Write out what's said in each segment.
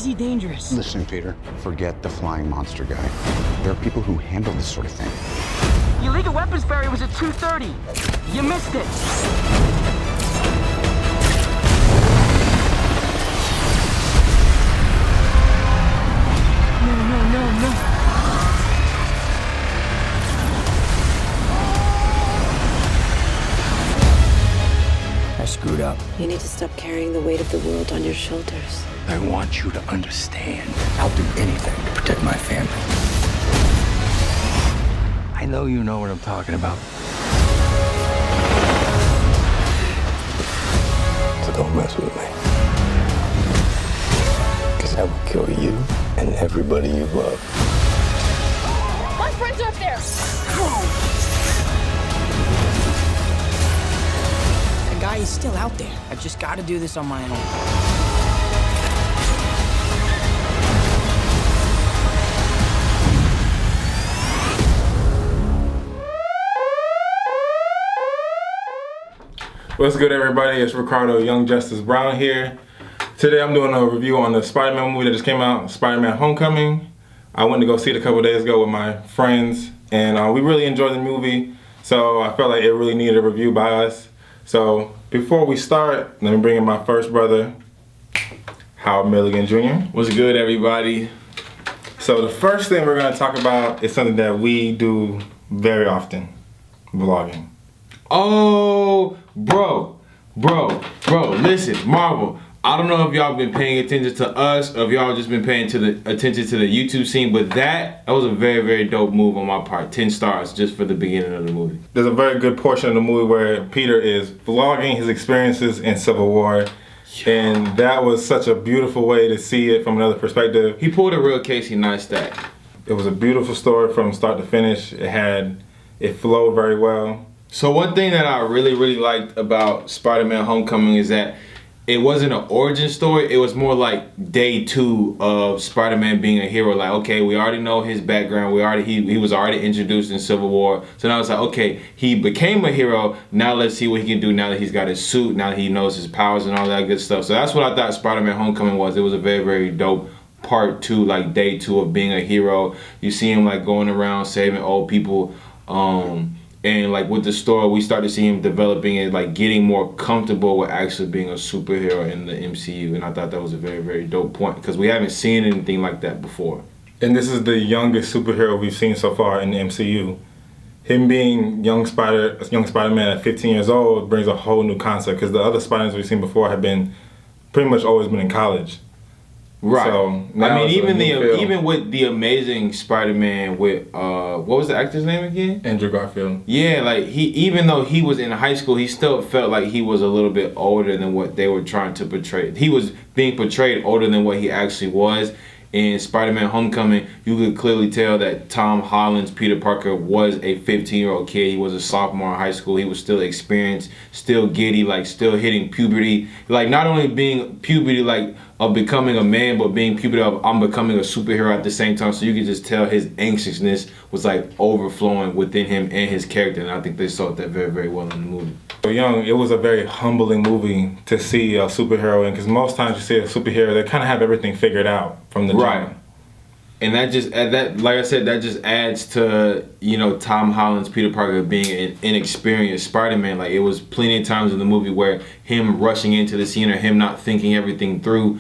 Is he dangerous? Listen, Peter, forget the flying monster guy. There are people who handle this sort of thing. The illegal weapons barrier was at 2:30. You missed it. No. I screwed up. You need to stop carrying the weight of the world on your shoulders. I want you to understand. I'll do anything to protect my family. I know you know what I'm talking about. So don't mess with me. Because I will kill you and everybody you love. My friends are up there! The guy is still out there. I've just got to do this on my own. What's good, everybody? It's Ricardo Young Justice Brown here. Today I'm doing a review on the Spider-Man movie that just came out, Spider-Man Homecoming. I went to go see it a couple days ago with my friends, and we really enjoyed the movie, so I felt like it really needed a review by us. So before we start, let me bring in my first brother, Howard Milligan Jr. What's good, everybody? So the first thing we're going to talk about is something that we do very often, vlogging. Oh, bro, listen, Marvel, I don't know if y'all been paying attention to us or if y'all just been paying attention to the YouTube scene, but that was a very, very dope move on my part. 10 stars just for the beginning of the movie. There's a very good portion of the movie where Peter is vlogging his experiences in Civil War, and that was such a beautiful way to see it from another perspective. He pulled a real Casey Neistat. It was a beautiful story from start to finish. It flowed very well. So one thing that I really liked about Spider-Man Homecoming is that it wasn't an origin story. It was more like day 2 of Spider-Man being a hero. Like, okay, we already know his background. He was already introduced in Civil War. So now it's like, okay, he became a hero. Now let's see what he can do now that he's got his suit. Now that he knows his powers and all that good stuff. So that's what I thought Spider-Man Homecoming was. It was a very, very dope part 2, like day 2 of being a hero. You see him like going around saving old people. And like with the story, we start to see him developing and like getting more comfortable with actually being a superhero in the MCU. And I thought that was a very, very dope point because we haven't seen anything like that before. And this is the youngest superhero we've seen so far in the MCU. Him being young Spider-Man at 15 years old brings a whole new concept because the other Spider-Mans we've seen before have been pretty much always been in college. Right. So I mean, even with the Amazing Spider-Man with what was the actor's name again? Andrew Garfield. Yeah, like even though he was in high school, he still felt like he was a little bit older than what they were trying to portray. He was being portrayed older than what he actually was. In Spider-Man Homecoming, you could clearly tell that Tom Holland's Peter Parker was a 15-year-old kid. He was a sophomore in high school. He was still experienced, still giddy, like still hitting puberty. Like not only being puberty like of becoming a man, but being puberty of I'm becoming a superhero at the same time. So you could just tell his anxiousness was like overflowing within him and his character. And I think they saw that very, very well in the movie. So young, it was a very humbling movie to see a superhero in because most times you see a superhero, they kind of have everything figured out from the right. jump. And that like I said, that just adds to, you know, Tom Holland's Peter Parker being an inexperienced Spider-Man. Like it was plenty of times in the movie where him rushing into the scene or him not thinking everything through,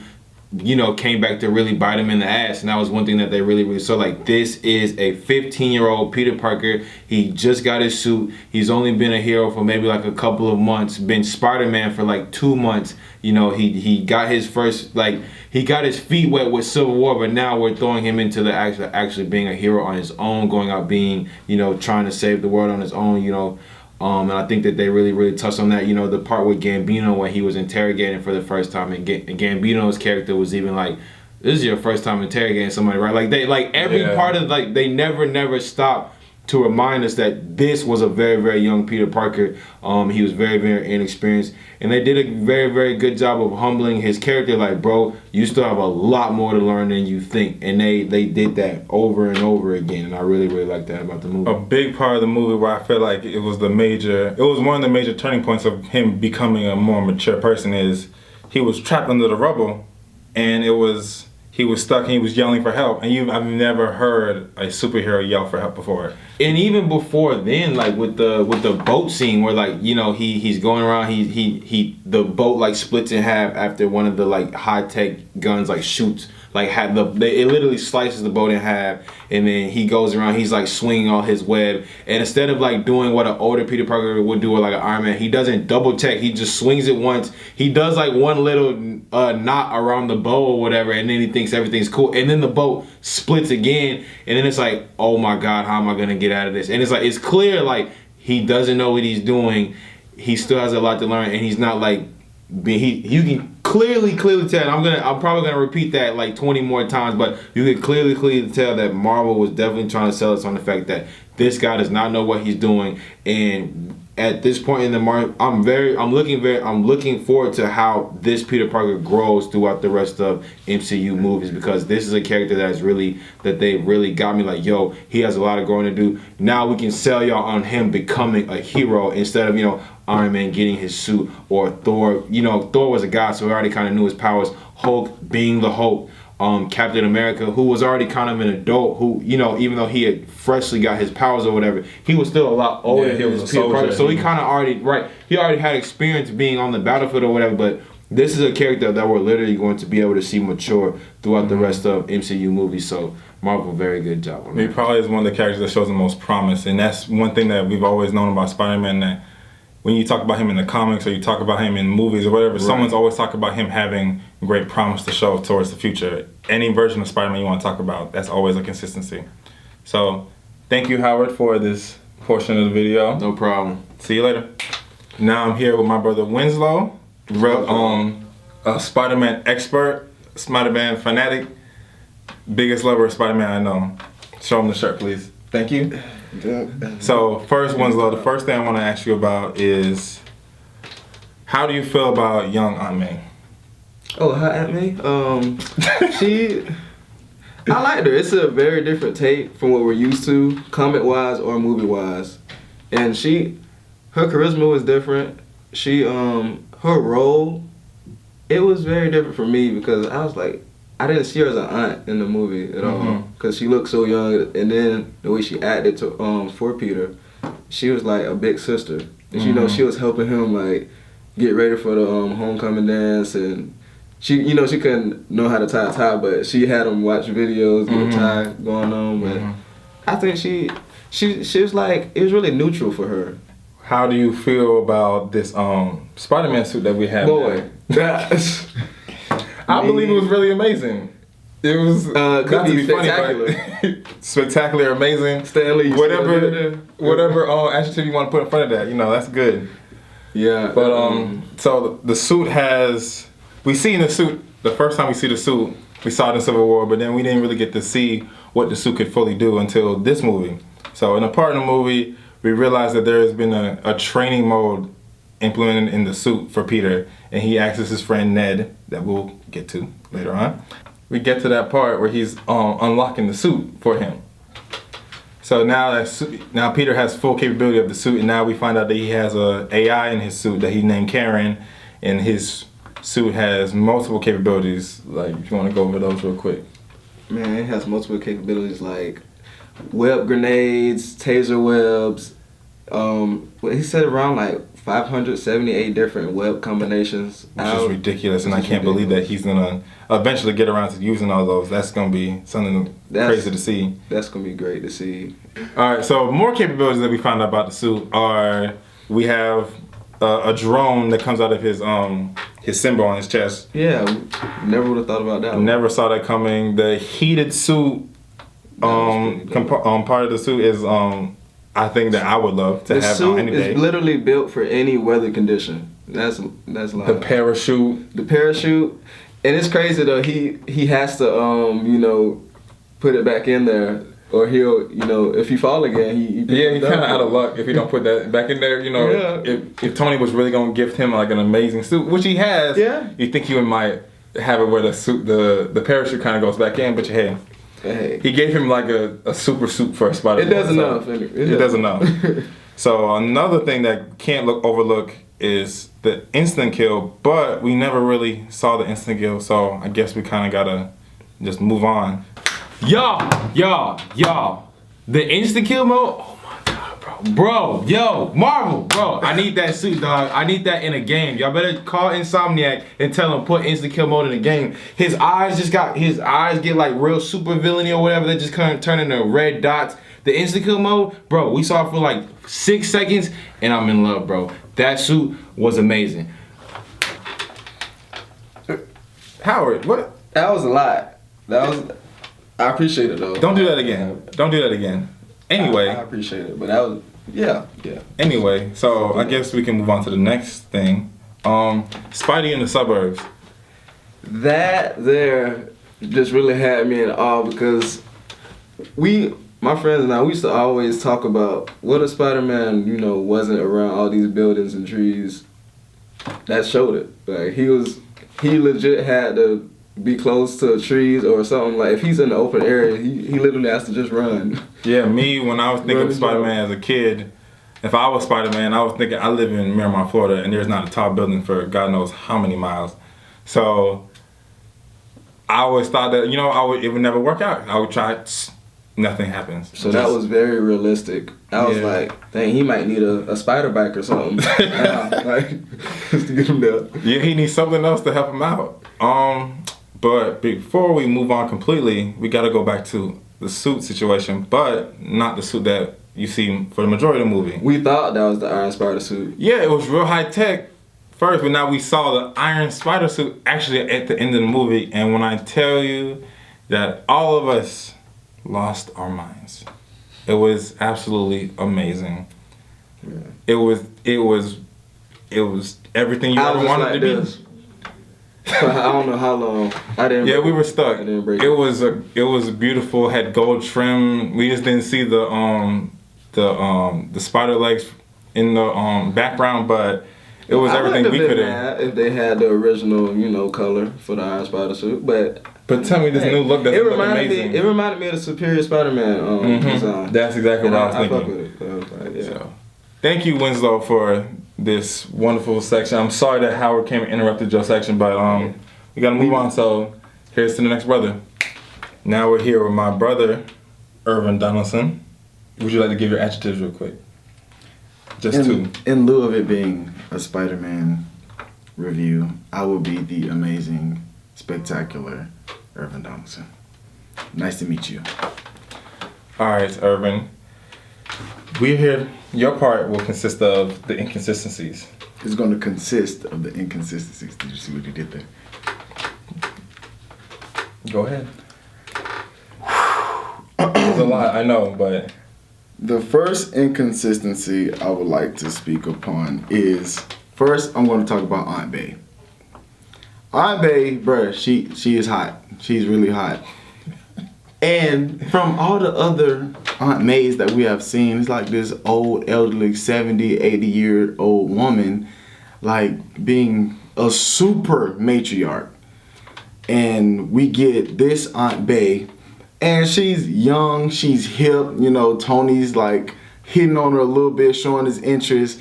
you know, came back to really bite him in the ass. And that was one thing that they really saw. Like this is a 15-year-old Peter Parker. He just got his suit. He's only been a hero for maybe like a couple of months, been Spider-Man for like 2 months. You know, he got his first, like, he got his feet wet with Civil War, but now we're throwing him into the actually being a hero on his own, going out being, you know, trying to save the world on his own, you know. And I think that they really touched on that, you know, the part with Gambino when he was interrogating for the first time, and Gambino's character was even like, this is your first time interrogating somebody, right? Like they, like every part of, like, they never stopped to remind us that this was a very, very young Peter Parker. He was very, very inexperienced. And they did a very, very good job of humbling his character. Like, bro, you still have a lot more to learn than you think. And they did that over and over again. And I really like that about the movie. A big part of the movie where I feel like it was one of the major turning points of him becoming a more mature person is he was trapped under the rubble, and he was stuck and he was yelling for help. And I've never heard a superhero yell for help before. And even before then, like with the boat scene where like, you know, he's going around, the boat like splits in half after one of the like high tech guns like shoots, like it literally slices the boat in half, and then he goes around, he's like swinging all his web, and instead of like doing what an older Peter Parker would do with like an Iron Man, he doesn't double check, he just swings it once, he does like one little knot around the bow or whatever, and then he thinks everything's cool, and then the boat splits again, and then it's like, oh my god, how am I gonna get out of this? And it's like, it's clear like he doesn't know what he's doing, he still has a lot to learn, and he's not like you can clearly tell. I'm probably gonna repeat that like 20 more times, but you can clearly tell that Marvel was definitely trying to sell us on the fact that this guy does not know what he's doing. And at this point in the market, I'm looking forward to how this Peter Parker grows throughout the rest of MCU movies, because this is a character that they really got me like, yo, he has a lot of growing to do. Now we can sell y'all on him becoming a hero instead of, you know, Iron Man getting his suit, or Thor. You know, Thor was a guy, so we already kind of knew his powers. Hulk being the Hulk. Captain America, who was already kind of an adult, who, you know, even though he had freshly got his powers or whatever, he was still a lot older. Yeah, he was a soldier. So he kind of he already had experience being on the battlefield or whatever, but this is a character that we're literally going to be able to see mature throughout the rest of MCU movies. So Marvel, very good job on that. He probably is one of the characters that shows the most promise, and that's one thing that we've always known about Spider-Man, that when you talk about him in the comics or you talk about him in movies or whatever, someone's always talking about him having great promise to show towards the future. Any version of Spider-Man you want to talk about, that's always a consistency. So, thank you, Howard, for this portion of the video. No problem. See you later. Now I'm here with my brother Winslow, a Spider-Man expert, Spider-Man fanatic, biggest lover of Spider-Man I know. Show him the shirt, please. Thank you. So first, Winslow, the first thing I want to ask you about is, how do you feel about young Aunt May? Oh, her Aunt May? I liked her. It's a very different take from what we're used to, comic-wise or movie-wise. And her charisma was different. Her role, it was very different for me, because I was like, I didn't see her as an aunt in the movie at all, because she looked so young, and then the way she acted for Peter, she was like a big sister. And you know, she was helping him like get ready for the homecoming dance, and she couldn't know how to tie a tie, but she had him watch videos, get a tie going on. But I think she was like, it was really neutral for her. How do you feel about this Spider-Man suit that we have? Boy, I believe it was really amazing. It was not to be spectacular. funny, but spectacular, amazing. Stanley, whatever adjective you want to put in front of that, you know, that's good. Yeah. But so the suit has, we seen the suit, the first time we see the suit, we saw it in Civil War, but then we didn't really get to see what the suit could fully do until this movie. So in a part of the movie, we realized that there has been a training mode implemented in the suit for Peter, and he asks his friend Ned, that we'll get to later on. We get to that part where he's unlocking the suit for him. So now Peter has full capability of the suit, and now we find out that he has a AI in his suit that he named Karen, and his suit has multiple capabilities. Like, if you want to go over those real quick. Man, it has multiple capabilities like web grenades, taser webs. He said around like 578 different web combinations. Which is ridiculous, and I can't believe that he's gonna eventually get around to using all those. That's gonna be something crazy to see. That's gonna be great to see. All right, so more capabilities that we found out about the suit are, we have a drone that comes out of his symbol on his chest. Yeah, never would have thought about that. Never saw that coming. The heated suit, part of the suit is I think that I would love to have on any day. The suit is literally built for any weather condition. That's a lot. The parachute. The parachute, and it's crazy though. He has to put it back in there, or he'll if he fall again, he's kind of out of luck if he don't put that back in there. If Tony was really gonna gift him like an amazing suit, which he has, you think he might have it where the suit, the parachute kind of goes back in, but hey. He gave him like a super suit for a Spider-Man. It does enough. It does enough. So another thing that can't overlook is the instant kill, but we never really saw the instant kill, so I guess we kind of gotta just move on. Y'all. The insta-kill mode, oh my God, bro, yo, Marvel, bro, I need that suit, dog. I need that in a game. Y'all better call Insomniac and tell him put insta-kill mode in the game. His eyes get like real super villainy or whatever. They just kind of turn into red dots. The insta-kill mode, bro, we saw it for like 6 seconds and I'm in love, bro. That suit was amazing. Howard, what? That was a lot. I appreciate it though. Don't do that again. Don't do that again. Anyway. I appreciate it, but that was, yeah. Anyway, so I guess we can move on to the next thing. Spidey in the suburbs. That there just really had me in awe because my friends and I, we used to always talk about what if Spider-Man, wasn't around all these buildings and trees. That showed it. Like he legit had to be close to trees or something. Like if he's in the open area, he literally has to just run. Yeah, me, when I was thinking of Spider-Man as a kid, if I was Spider-Man, I was thinking, I live in Miramar, Florida, and there's not a tall building for God knows how many miles. So I always thought that, it would never work out. I would try, nothing happens. So that was very realistic. I was like, dang, he might need a spider bike or something. Just to get him there. Yeah, he needs something else to help him out. But before we move on completely, we got to go back to the suit situation, but not the suit that you see for the majority of the movie. We thought that was the Iron Spider suit. Yeah, it was real high tech first, but now we saw the Iron Spider suit actually at the end of the movie. And when I tell you that all of us lost our minds, it was absolutely amazing. Yeah. It was everything you ever wanted to be. I don't know how long. Yeah, we were stuck. I didn't break it. It was beautiful. Had gold trim. We just didn't see the spider legs in the background, but it was everything we could have. If they had the original, color for the Iron Spider suit, but tell me this new look doesn't look amazing. It reminded me of the Superior Spider-Man design. That's exactly what I was thinking. I fuck with it. So, thank you, Winslow, for this wonderful section. I'm sorry that Howard came and interrupted your section, but we gotta move on. So here's to the next brother. Now we're here with my brother, Ervin Donaldson. Would you like to give your adjectives real quick? Just two. In lieu of it being a Spider-Man review, I will be the amazing, spectacular Ervin Donaldson. Nice to meet you. All right, Ervin. We're here. Your part will consist of the inconsistencies. It's going to consist of the inconsistencies. Did you see what he did there? Go ahead. There's a lot, I know, but... The first inconsistency I would like to speak upon is, first, I'm going to talk about Aunt Bay. Aunt Bay, bruh, she is hot. She's really hot. And from all the other Aunt Mays that we have seen, it's like this old, elderly, 70, 80-year-old woman, like being a super matriarch. And we get this Aunt Bay, and she's young, she's hip, Tony's like hitting on her a little bit, showing his interest,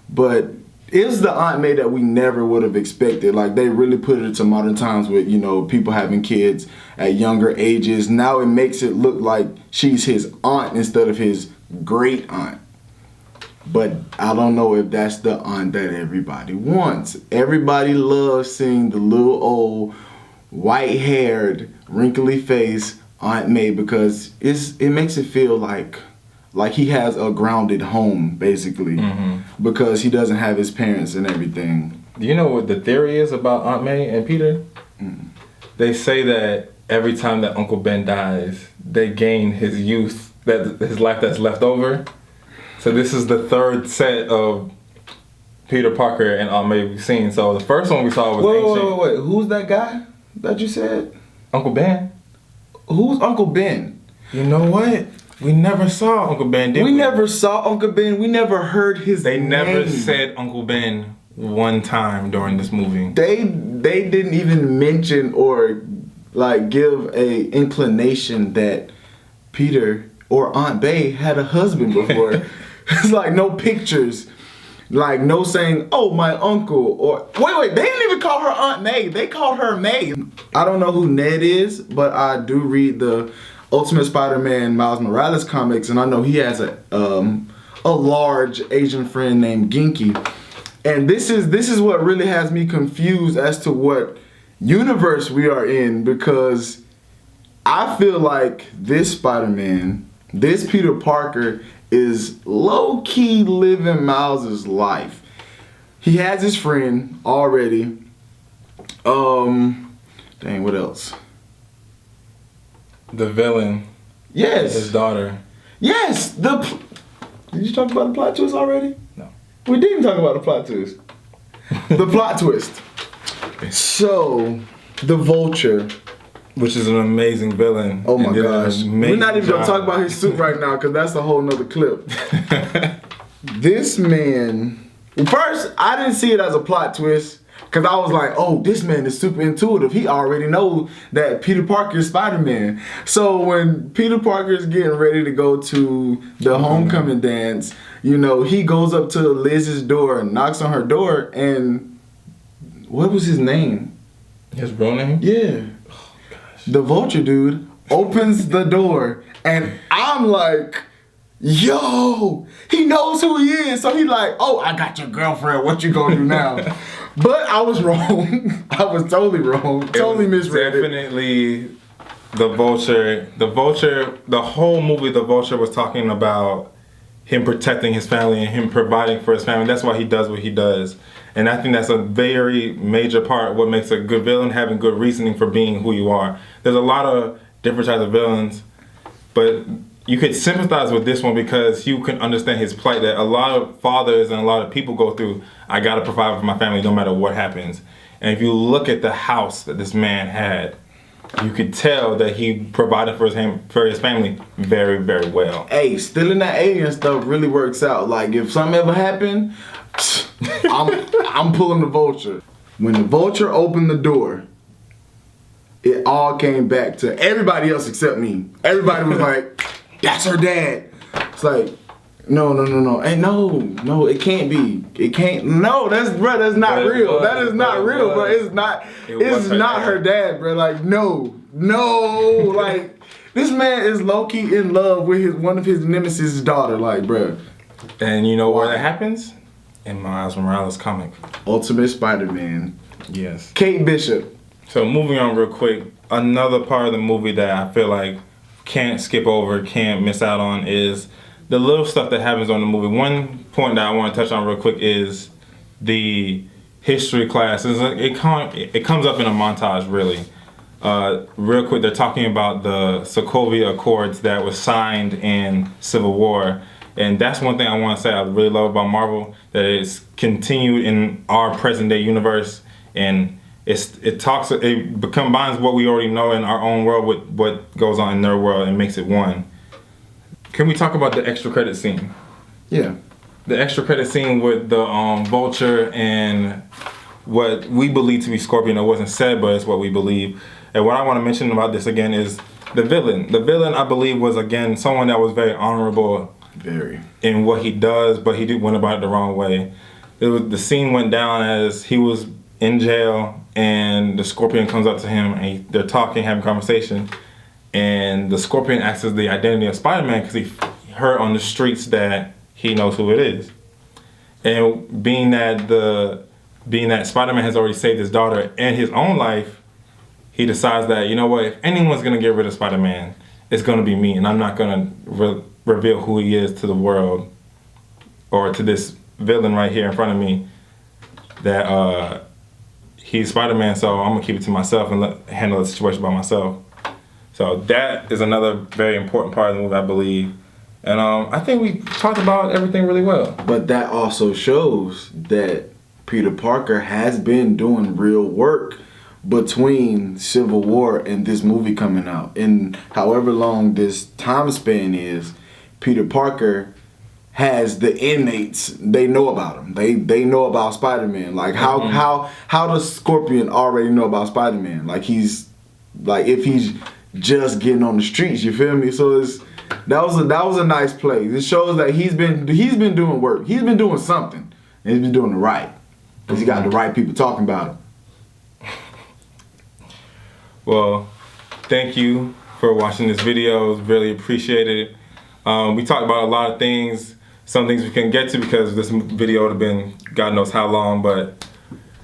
but it's the Aunt May that we never would have expected. Like, they really put it to modern times with, people having kids at younger ages. Now it makes it look like she's his aunt instead of his great aunt. But I don't know if that's the aunt that everybody wants. Everybody loves seeing the little old white-haired, wrinkly face Aunt May because it makes it feel like he has a grounded home, basically, because he doesn't have his parents and everything. Do you know what the theory is about Aunt May and Peter? They say that every time that Uncle Ben dies, they gain his youth, his life that's left over. So this is the third set of Peter Parker and Aunt May we've seen. So the first one we saw was ancient. Wait. Who's that guy that you said? Uncle Ben. Who's Uncle Ben? You know what? We never saw Uncle Ben, did we? We never saw Uncle Ben. We never heard his name. They never said Uncle Ben one time during this movie. They didn't even mention or give a inclination that Peter or Aunt Bay had a husband before. It's like no pictures. Like, no saying, oh, my uncle, or wait, they didn't even call her Aunt May. They called her May. I don't know who Ned is, but I do read the Ultimate Spider-Man Miles Morales comics, and I know he has a large Asian friend named Genki. And this is what really has me confused as to what universe we are in, because I feel like this Spider-Man, this Peter Parker, is low-key living Miles' life. He has his friend already. Dang, what else? The villain. Yes. His daughter. Yes. Did you talk about the plot twist already? No. We didn't talk about the plot twist. The plot twist. So, the Vulture. Which is an amazing villain. Oh my and did an gosh. We're amazing not even going to job. talk about his suit right now because that's a whole nother clip. This man, first, I didn't see it as a plot twist because I was like, oh, this man is super intuitive. He already knows that Peter Parker is Spider-Man. So when Peter Parker is getting ready to go to the homecoming dance, you know, he goes up to Liz's door and knocks on her door, and what was his name? His real name? Yeah. The Vulture dude opens the door, and I'm like, yo, he knows who he is. So he like, oh, I got your girlfriend. What you gonna do now? But I was wrong. I was totally wrong. Totally misread it. Definitely the Vulture. The Vulture, the whole movie, the Vulture was talking about him protecting his family and him providing for his family. That's why he does what he does. And I think that's a very major part of what makes a good villain, having good reasoning for being who you are. There's a lot of different types of villains, but you could sympathize with this one because you can understand his plight that a lot of fathers and a lot of people go through. I gotta provide for my family no matter what happens. And if you look at the house that this man had, you could tell that he provided for his family very, very well. Hey, stealing that alien stuff really works out. Like, if something ever happened, I'm pulling the Vulture. When the Vulture opened the door, it all came back to everybody else except me. Everybody was like, that's her dad. It's like, no. Hey, no, it can't be. It can't. No, that's not real. That is not real, bro. It's not her dad, bro. Like, no. Like, this man is low-key in love with one of his nemesis' daughter. Like, bro. And you know where that happens? In Miles Morales comic. Ultimate Spider-Man. Yes. Kate Bishop. So moving on real quick, another part of the movie that I feel like can't skip over, can't miss out on is the little stuff that happens on the movie. One point that I want to touch on real quick is the history class. It comes up in a montage, really. Real quick, they're talking about the Sokovia Accords that was signed in Civil War. And that's one thing I want to say I really love about Marvel, that it's continued in our present day universe, and it combines what we already know in our own world with what goes on in their world and makes it one. Can we talk about the extra credit scene? Yeah. The extra credit scene with the Vulture and what we believe to be Scorpion. It wasn't said, but it's what we believe. And what I want to mention about this again is the villain. The villain, I believe, was again someone that was very honorable. Very. In what he does, but he went about it the wrong way. The scene went down as he was in jail, and the Scorpion comes up to him, and they're talking, having a conversation, and the Scorpion acts as the identity of Spider-Man because he heard on the streets that he knows who it is. And being that Spider-Man has already saved his daughter and his own life, he decides that, you know what, if anyone's gonna get rid of Spider-Man, it's gonna be me, and I'm not gonna reveal who he is to the world or to this villain right here in front of me, that he's Spider-Man, so I'm gonna keep it to myself and handle the situation by myself. So that is another very important part of the movie, I believe. And I think we talked about everything really well. But that also shows that Peter Parker has been doing real work between Civil War and this movie coming out. And however long this time span is, Peter Parker has the inmates. They know about him. They know about Spider-Man. Like how does Scorpion already know about Spider-Man? Like if he's just getting on the streets, you feel me? So that was a nice play. It shows that he's been doing work. He's been doing something. And he's been doing it right. Because he got the right people talking about him. Well, thank you for watching this video. Really appreciate it. We talked about a lot of things. Some things we couldn't get to because this video would have been God knows how long. But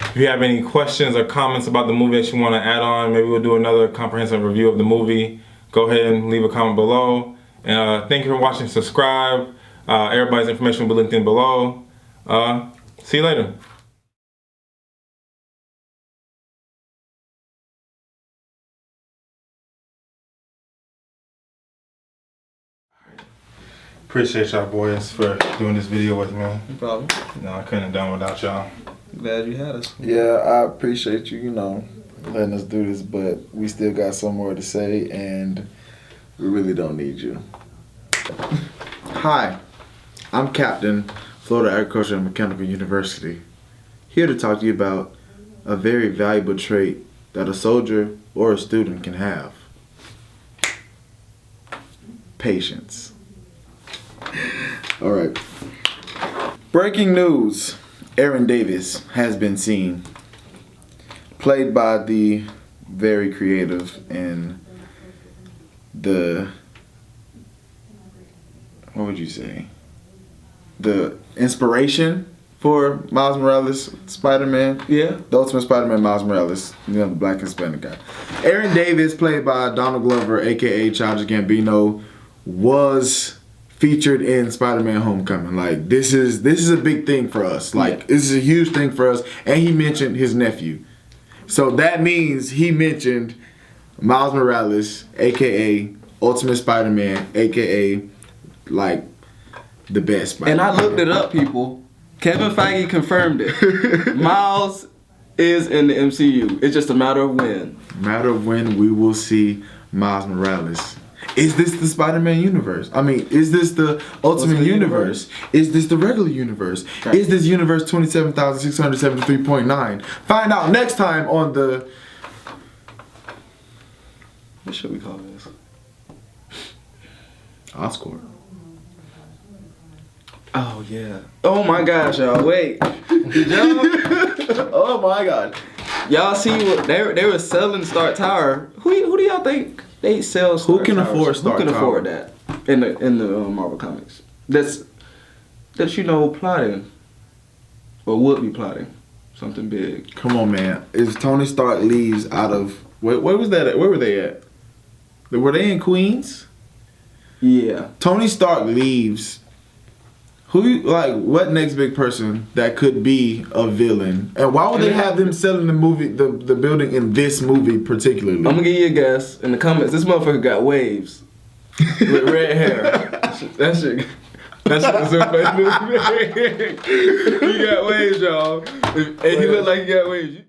if you have any questions or comments about the movie that you want to add on, maybe we'll do another comprehensive review of the movie. Go ahead and leave a comment below. And thank you for watching. Subscribe. Everybody's information will be linked in below. See you later. Appreciate y'all boys for doing this video with me. No problem. No, I couldn't have done without y'all. Glad you had us. Yeah, I appreciate you, letting us do this, but we still got some more to say, and we really don't need you. Hi, I'm Captain, Florida Agricultural and Mechanical University, here to talk to you about a very valuable trait that a soldier or a student can have. Patience. All right. Breaking news. Aaron Davis has been seen. Played by the very creative and the, what would you say? The inspiration for Miles Morales, Spider-Man. Yeah. The Ultimate Spider-Man, Miles Morales. The black Hispanic guy. Aaron Davis, played by Donald Glover, aka Childish Gambino, was featured in Spider-Man Homecoming. Like, this is a big thing for us. Like, this is a huge thing for us. And he mentioned his nephew. So that means he mentioned Miles Morales, aka Ultimate Spider-Man, aka like the best Spider-Man. And I looked it up, people. Kevin Feige confirmed it. Miles is in the MCU. It's just a matter of when. Matter of when we will see Miles Morales. Is this the Spider-Man universe? I mean, is this the Ultimate Universe? Is this the regular universe? Right. Is this universe 27,673.9? Find out next time on the... What should we call this? Oscar. Oh, yeah. Oh, my gosh, y'all. Wait. Did y'all... Oh, my God. Y'all see what they were selling Stark Tower. Who do y'all think they sell Stark Who can Towers? afford Stark Who can Tower? afford that in the Marvel comics? That's plotting or would be plotting something big. Come on, man. Is Tony Stark leaves out of... Where was that at? Where were they at? Were they in Queens? Yeah. Tony Stark leaves... what next big person that could be a villain? And why would they have them selling the movie, the building in this movie particularly? I'm gonna give you a guess in the comments. This motherfucker got waves with red hair. That shit was so funny. He got waves, y'all. And he looked like he got waves.